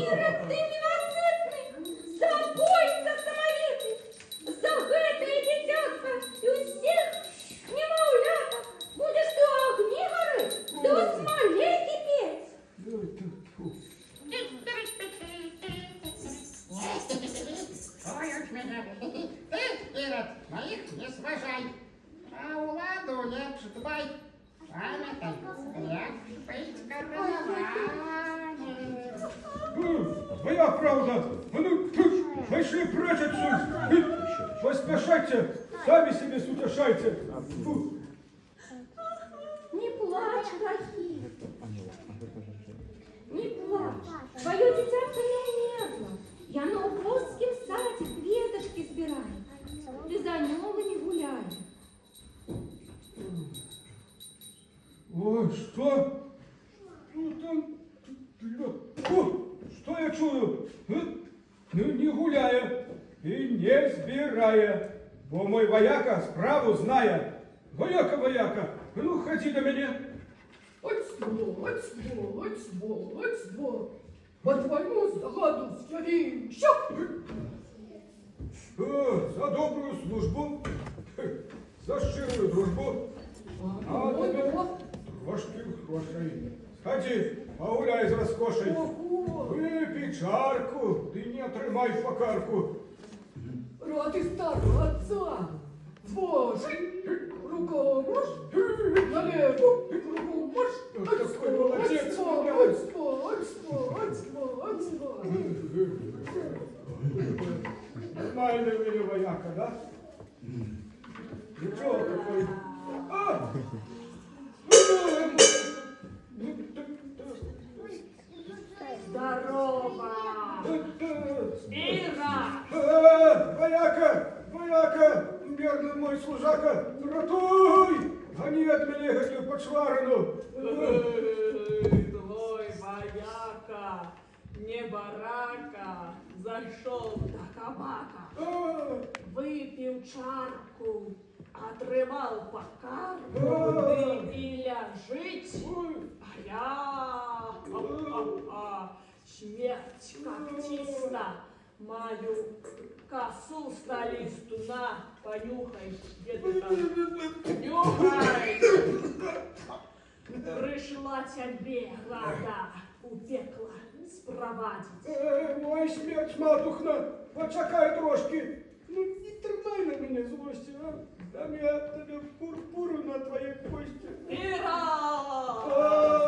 Ира, ты милосердный, забойся самовитый, за гэтае дзіцятка і ўсіх немаўлятак будеш ты ў агні гарэць, ды ў смале кіпець. Ой, уж меня. Ты, Ирод, моих не сважай, а уладу лепш дбай. Памятай, лепш быть караване. Моя правда. А ну, пошли прочь отсюда. Поспешайте, сами себе сутешайте. Фу. Не плачь, Рахиль, не плачь. Твое дитятко не одно. Я на Укосском саде кветочки збираю. Ты за нього не гуляй. Ой, что? Что там? О, что я чую? Ну, не гуляя и не збирая, бо мой вояка справу зная. Вояка, вояка, ну ходи до меня. Оцьмо. По твоему загаду скорее, ща! За добрую службу, за щирую дружбу. А тебе трошки грошей. Сходи, погуляй з розкошей. Випій чарку, ти не отримай покарку. Ради старого отца, Божий, рука марш, налево, руку марш, Такой молодец, Нормальный вы вояка, да? Ничего такой. А! Здорово! Ира! Вояка, верный мой служака, ратуй! Гони от меня эту почварину! Твой вояка, не барака, зашел до кабака, выпил чарку, отрывал по карку, ты и ляжить, а я, смерть когтиста, мою косу столисту на, понюхай, где ты там, нюхай. Пришла тебе вода у пекла спровадить. Мой смерть, матухна, почекай трошки. Ну, не тримай на мене злості, а? Дам я тебе пурпуру на твоїй кості. Ира!